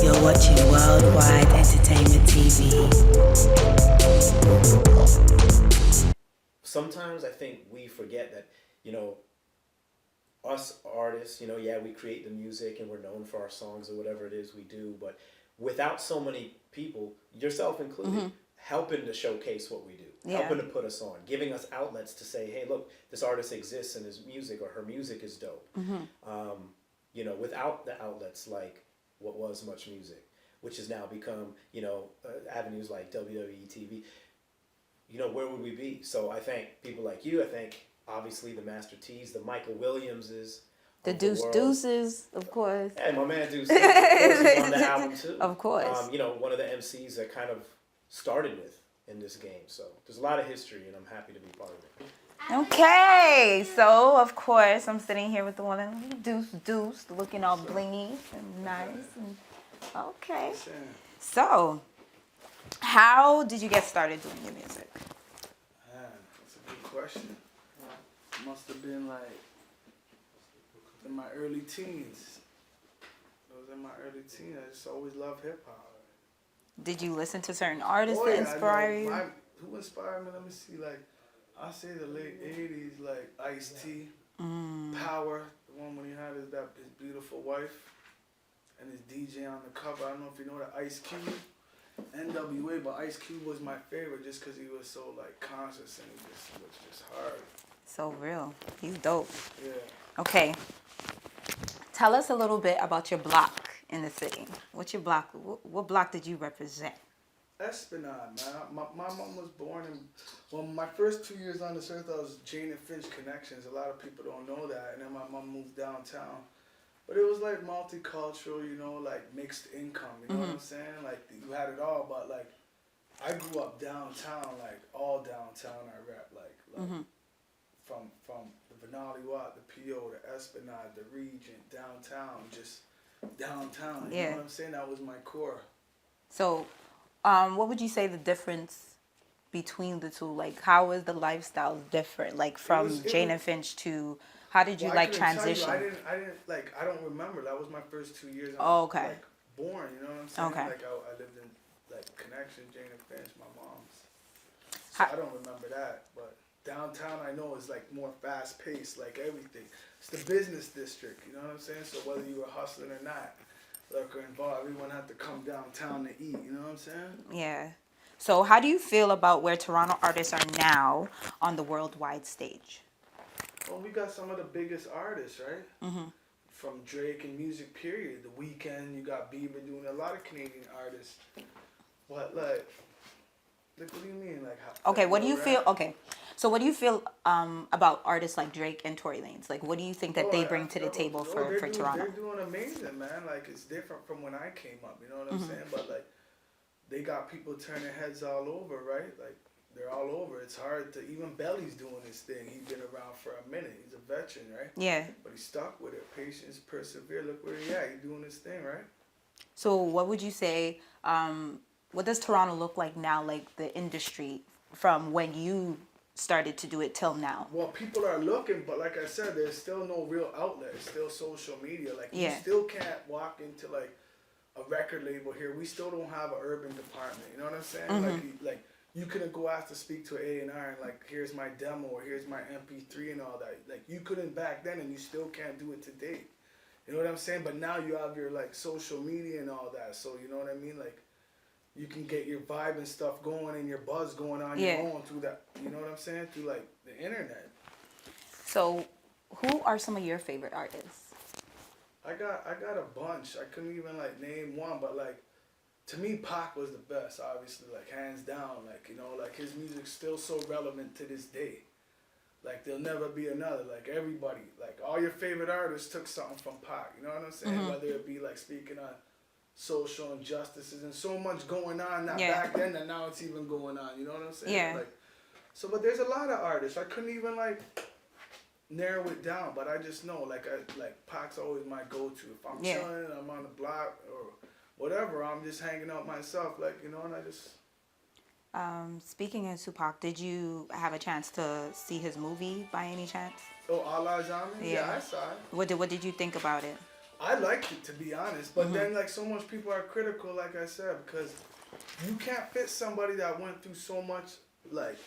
You're watching Worldwide Entertainment TV. Sometimes I think we forget that, you know, us artists, you know, yeah, we create the music and we're known for our songs or whatever it is we do, but without so many people, yourself included, helping to showcase what we do, helping to put us on, giving us outlets to say, hey, look, this artist exists and his music or her music is dope. You know, without the outlets like what was Much Music, which has now become, you know, avenues like WWE TV, you know, where would we be? So I thank people like you. I thank, obviously, the Master T's, the Michael Williamses. The Deuce Deuces, of course. Hey, my man Deuce Deuce, of course, is on the album, too. Of course. You know, one of the MCs that kind of started with in this game. So there's a lot of history, and I'm happy to be part of it. Okay, so of course I'm sitting here with the one and Deuce Deuce, looking all blingy and nice. And, okay. So, how did you get started doing your music? Man, that's a good question. Must have been like in my early teens. It was in my early teens. I just always loved hip hop. Did you listen to certain artists that inspire you? Who inspired me? Let me see. Like, I say the late '80s, like Ice-T, Power, the one when he had his beautiful wife, and his DJ on the cover. I don't know if you know that Ice Cube, NWA, but Ice Cube was my favorite just because he was so like conscious and he just was just hard. So real. He's dope. Yeah. Okay. Tell us a little bit about your block in the city. What's your block? What block did you represent? Esplanade, man. My mom was born in, well, my first 2 years on this earth, I was Jane and Finch Connections. A lot of people don't know that. And then my mom moved downtown. But it was like multicultural, you know, like mixed income, you know what I'm saying? Like, you had it all, but like, I grew up downtown, like all downtown I rap, like from the Benali Watt, the PO, the Esplanade, the Regent, downtown, just downtown, you know what I'm saying? That was my core. So, what would you say the difference between the two? Like, how is the lifestyle different? Like, from Jane and Finch to, how did you like transition? I didn't like, I don't remember. That was my first 2 years. Okay. Like, born, you know what I'm saying? Okay. Like, I lived in, like, Connection, Jane and Finch, my mom's. So I don't remember that, but downtown I know is like more fast paced, like everything. It's the business district, you know what I'm saying? So whether you were hustling or not, like, or involved, everyone had to come downtown to eat, you know what I'm saying? Yeah. So how do you feel about where Toronto artists are now on the worldwide stage? Well, we got some of the biggest artists, right? From Drake and music, period. The Weeknd, you got Bieber doing a lot of Canadian artists. But like what do you mean? Like how? Okay, what do you feel? Okay, so what do you feel about artists like Drake and Tory Lanez? Like, what do you think that they bring to the table for Toronto? They're doing amazing, man. Like, it's different from when I came up, you know what I'm saying? But like, they got people turning heads all over, right? Like, they're all over. It's hard to, even Belly's doing his thing. He's been around for a minute. He's a veteran, right? Yeah. But he's stuck with it. Patience, persevere. Look where he at. He's doing his thing, right? So what would you say, what does Toronto look like now, like the industry from when you started to do it till now? Well, people are looking, but like I said, there's still no real outlet. It's still social media. Like, you still can't walk into like a record label here. We still don't have an urban department. You know what I'm saying? Like you couldn't go out to speak to an A&R and like, here's my demo or here's my MP3 and all that. Like, you couldn't back then, and you still can't do it today. You know what I'm saying? But now you have your like social media and all that. So you know what I mean? Like, you can get your vibe and stuff going and your buzz going on your own through that. You know what I'm saying? Through like the internet. So, who are some of your favorite artists? I got a bunch. I couldn't even like name one, but like, to me, Pac was the best, obviously, like hands down. Like, you know, like his music's still so relevant to this day. Like, there'll never be another. Like, everybody, like all your favorite artists took something from Pac. You know what I'm saying? Whether it be like speaking on social injustices and so much going on, not back then and now it's even going on. You know what I'm saying? Yeah. Like, so, but there's a lot of artists. I couldn't even like narrow it down, but I just know like Pac's always my go-to. If I'm chilling, I'm on the block or whatever, I'm just hanging out myself, like, you know, and I just. Speaking of Tupac, did you have a chance to see his movie by any chance? Oh, All Eyes on Me? Yeah, I saw it. What did you think about it? I liked it, to be honest, but then like so much people are critical, like I said, because you can't fit somebody that went through so much, like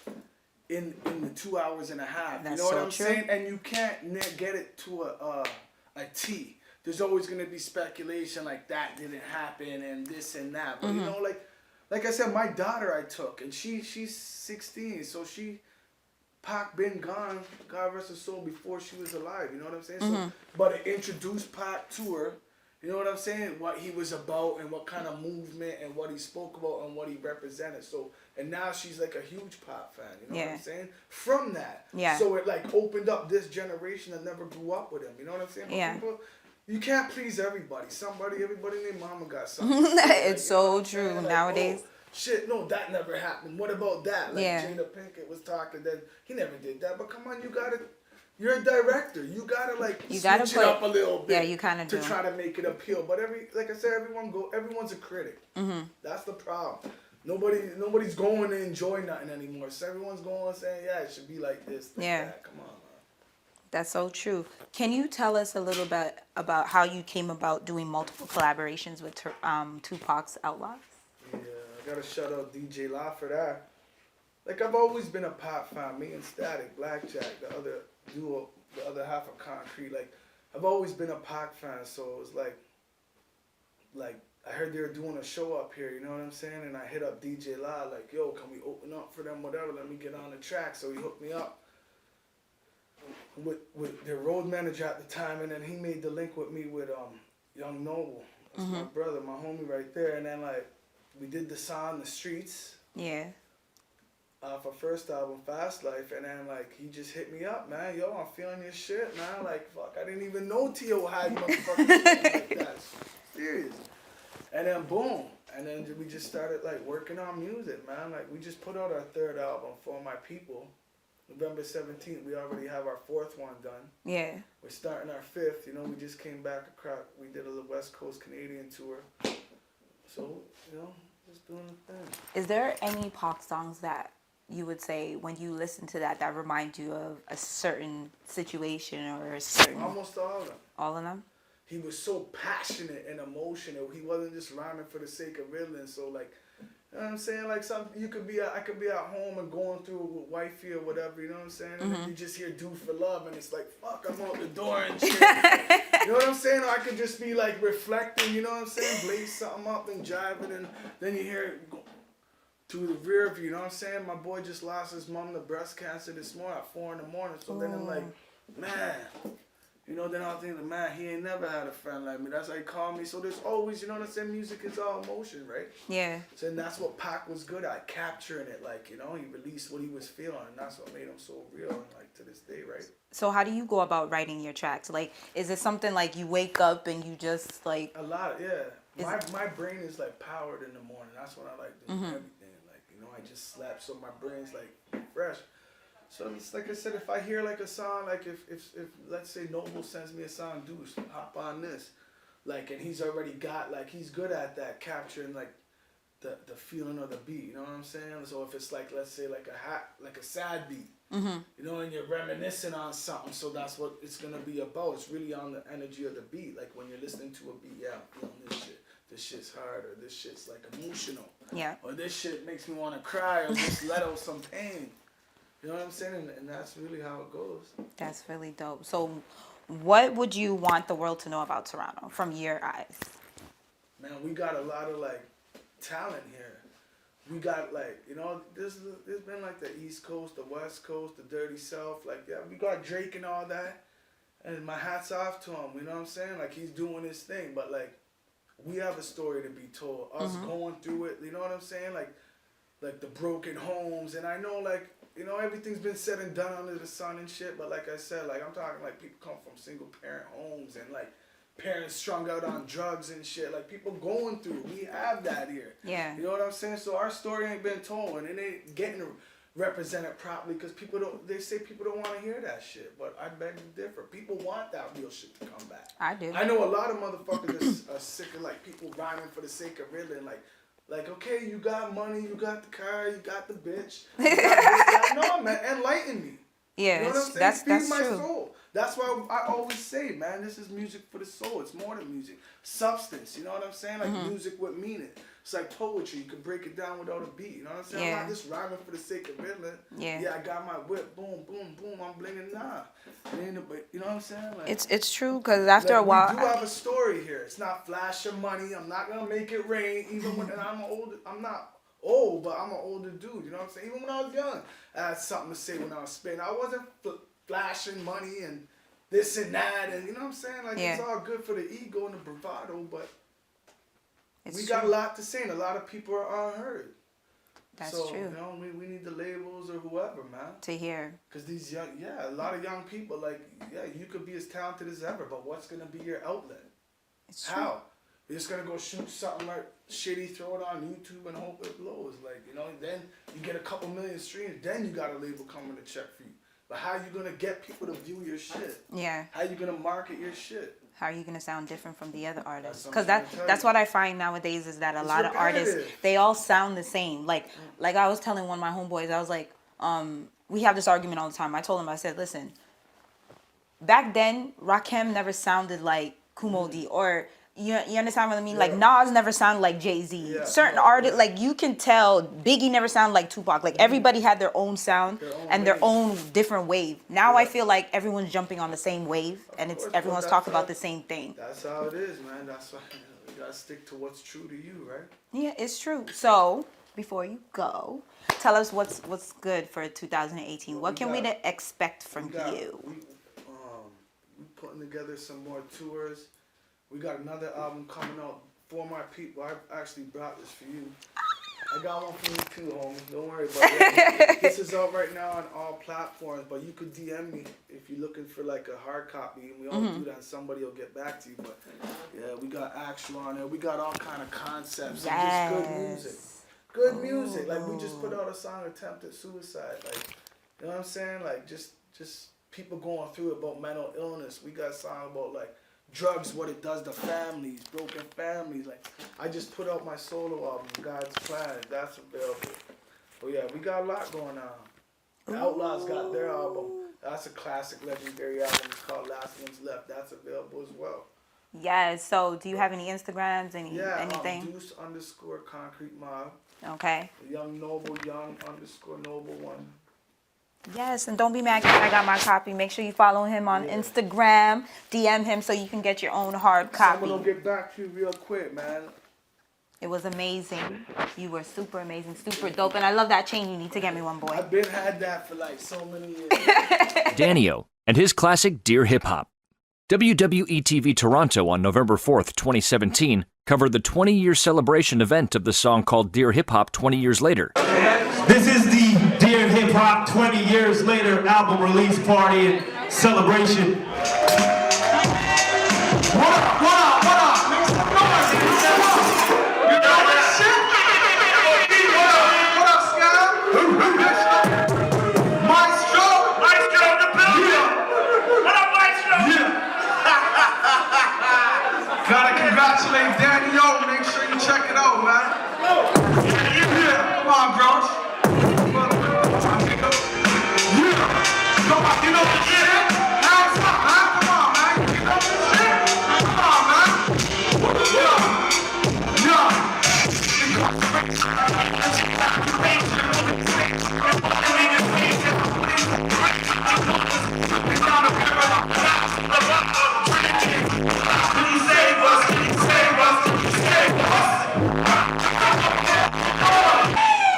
in the 2 hours and a half. That's you know what so I'm true. saying? And you can't get it to a T. There's always gonna be speculation like that didn't happen and this and that. But you know, like I said, my daughter I took, and she's 16, so Pac been gone, God rest her soul, before she was alive. You know what I'm saying? So, but it introduced Pac to her. You know what I'm saying? What he was about and what kind of movement and what he spoke about and what he represented. So, and now she's like a huge Pac fan. You know what I'm saying? From that. Yeah. So it like opened up this generation that never grew up with him. You know what I'm saying? But Yeah. people, you can't please everybody. Everybody named Mama got something. It's so true like, nowadays. Oh, shit, no, that never happened. What about that? Like Jada Pinkett was talking, that he never did that. But come on, you're a director. You gotta switch it up a little bit. Yeah, you kind of to try to make it appeal. But like I said, everyone's a critic. That's the problem. Nobody's going to enjoy nothing anymore. So everyone's going saying, yeah, it should be like this. Like that. Come on, man. That's so true. Can you tell us a little bit about how you came about doing multiple collaborations with Tupac's Outlaws? Yeah, I gotta shout out DJ La for that. Like, I've always been a Pop fan. Me and Static, Blackjack, the other duo, the other half of Concrete. Like, I've always been a Pac fan, so it was like I heard they were doing a show up here, you know what I'm saying? And I hit up DJ La, like, yo, can we open up for them, whatever, let me get on the track. So he hooked me up with their road manager at the time, and then he made the link with me with Young Noble. That's my brother, my homie right there. And then, like, we did the song, The Streets. Yeah. Off our first album, Fast Life, and then like he just hit me up, man. Yo, I'm feeling your shit, man. Like, fuck, I didn't even know T.O. had motherfucking shit like that. Serious. And then boom, and then we just started like working on music, man. Like, we just put out our third album, For My People, November 17th. We already have our fourth one done. Yeah. We're starting our fifth. You know, we just came back across. We did a little West Coast Canadian tour. So, you know, just doing the thing. Is there any Pac songs that you would say when you listen to that remind you of a certain situation or a certain... Almost all of them. All of them? He was so passionate and emotional. He wasn't just rhyming for the sake of riddling. So, like, you know what I'm saying? Like, I could be at home and going through with wifey or whatever, you know what I'm saying? And then you just hear Do for Love, and it's like, fuck, I'm out the door and shit. You know what I'm saying? Or I could just be, like, reflecting, you know what I'm saying? Blaze something up and driving, and then you hear it go through the rear view, you know what I'm saying? My boy just lost his mom to breast cancer this morning at 4 in the morning. So then I'm like, man, you know, then I'm thinking, man, he ain't never had a friend like me. That's how he called me. So there's always, you know what I'm saying? Music is all emotion, right? Yeah. So and that's what Pac was good at, capturing it. Like, you know, he released what he was feeling, and that's what made him so real, and like to this day, right? So how do you go about writing your tracks? Like, is it something like you wake up and you just like... A lot, yeah. My brain is like powered in the morning. That's when I like doing everything. Like, you know, I just slept, so my brain's like fresh. So it's like I said, if I hear like a song, like if let's say Noble sends me a song, Deuce, hop on this, like, and he's already got, like, he's good at that, capturing like the feeling of the beat, you know what I'm saying? So if it's like, let's say like a sad beat, you know, and you're reminiscing on something, so that's what it's gonna be about. It's really on the energy of the beat. Like when you're listening to a beat, yeah, I'm feeling this shit. This shit's hard, or this shit's like emotional. Yeah. Or this shit makes me want to cry, or just let out some pain. You know what I'm saying? And that's really how it goes. That's really dope. So what would you want the world to know about Toronto from your eyes? Man, we got a lot of like talent here. We got like, you know, there's been like the East Coast, the West Coast, the Dirty South. Like, yeah, we got Drake and all that. And my hat's off to him, you know what I'm saying? Like, he's doing his thing, but like, we have a story to be told. Us going through it, you know what I'm saying? Like the broken homes. And I know, like, you know, everything's been said and done under the sun and shit. But like I said, like, I'm talking like people come from single parent homes and like parents strung out on drugs and shit. Like, people going through it. We have that here. Yeah. You know what I'm saying? So our story ain't been told, and it ain't getting represented properly because they say people don't want to hear that shit. But I beg to differ. People want that real shit to come back. I do. I know a lot of motherfuckers are sick of like people rhyming for the sake of riddling. Like, okay, you got money, you got the car, you got the bitch. You got this, that. No, man, enlighten me. Yeah, You know what I'm saying? that's Feed my true. soul. That's why I always say, man, this is music for the soul. It's more than music. Substance, you know what I'm saying? Like music with meaning. It's like poetry. You can break it down without a beat. You know what I'm saying? I'm not just rhyming for the sake of rhythm. Yeah, I got my whip. Boom, boom, boom. I'm blinging. Nah. But you know what I'm saying? Like, it's true because after a while, we do have a story here. It's not flash of money. I'm not gonna make it rain. Even when I'm not old, but I'm an older dude. You know what I'm saying? Even when I was young, I had something to say when I was spitting. I wasn't flashing money and this and that, and you know what I'm saying? Like it's all good for the ego and the bravado, but we got a lot to say, and a lot of people are unheard. That's so, true. You know, we need the labels or whoever, man. To hear. Because these young, a lot of young people, like, you could be as talented as ever, but what's going to be your outlet? It's true. How? You're just going to go shoot something like shitty, throw it on YouTube and hope it blows. Like, you know, then you get a couple million streams, then you got a label coming to check for you. But how you going to get people to view your shit? Yeah. How you going to market your shit? How are you going to sound different from the other artists? Because that's what I find nowadays is that a lot of artists, they all sound the same. Like I was telling one of my homeboys, I was like, we have this argument all the time. I told him, I said, listen, back then, Rakim never sounded like Kumo D or... You understand what I mean? Yeah. Like Nas never sounded like Jay-Z. Yeah. Certain artists, like you can tell Biggie never sounded like Tupac. Like everybody had their own sound and their own different wave. Now I feel like everyone's jumping on the same wave and everyone's talking about the same thing. That's how it is, man. That's why you gotta stick to what's true to you, right? Yeah, it's true. So before you go, tell us what's good for 2018. What can we expect from you? We putting together some more tours. We got another album coming out for my people. I actually brought this for you. I got one for you too, homie. Don't worry about it. This is out right now on all platforms, but you could DM me if you're looking for like a hard copy. And we all do that, and somebody will get back to you. But yeah, we got actual on there. We got all kind of concepts and just good music. Good music. Like we just put out a song, Attempted Suicide. Like, you know what I'm saying? Like just people going through it about mental illness. We got a song about like drugs, what it does to families, broken families. Like, I just put out my solo album, God's Plan. That's available. But yeah, we got a lot going on. The Outlaws got their album. That's a classic, legendary album. It's called Last One's Left. That's available as well. Yes. So, do you have any Instagrams, anything? Deuce _Concrete Mob. Okay. Young _Noble 1. Yes, and don't be mad because I got my copy. Make sure you follow him on Instagram. DM him so you can get your own hard copy. Someone will get back to you real quick, man. It was amazing. You were super amazing, super dope. And I love that chain. You need to get me one, boy. I've been had that for like so many years. Danio and his classic Dear Hip Hop. WWE TV Toronto on November 4th, 2017 covered the 20-year celebration event of the song called Dear Hip Hop 20 Years Later. This is the Dear Hip Hop 20 Years Later album release party and celebration. What up, what up, what up? Make some noise. You know that shit? What up, Scott? Maestro? Maestro in the building. Yeah. What up, Maestro? Yeah. Gotta congratulate Danio. Make sure you check it out, man. Yeah. Come on, bro. You know the shit? Hands up, man. Come on, man. You know the shit? Come on, man.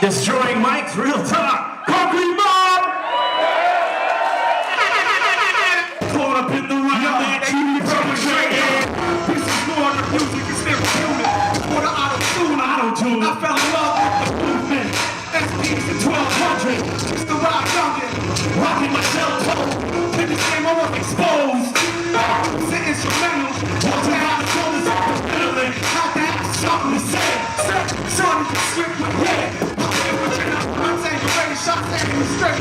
Destroying mics, real talk. Concrete Mob! Caught up in the rhyme that you perpetrated. This is more than music, it's still human. For the auto-tune, I fell in love with the movement. SP's in 1200, it's the rock junkin'. Rocking my shell toe. In this game I was exposed. It's an instrumental. Want to have the shoulders up the feeling. Had to have something to say. Started to script with head. I'm saying you're ready, shots at me straight.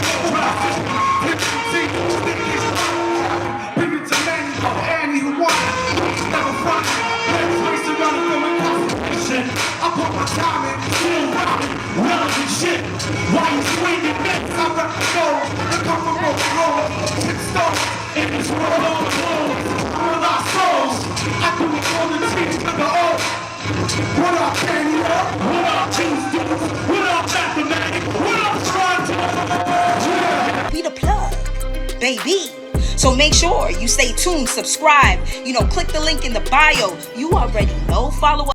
Bring it to Manny, Annie who won. Never front. Let's race around the film and concentration. put my time in, still rhyming, relevant shit. Why you swinging next? I rep the gold, I come from broken roads, 6 stones in this world all alone. All our souls, I do it for the team to the old. What up, Kenny? What up, Deuce Deuce? What up, Mathematic? What up, Toronto? Yeah. We the plug, baby. So make sure you stay tuned, subscribe, click the link in the bio. You already know, follow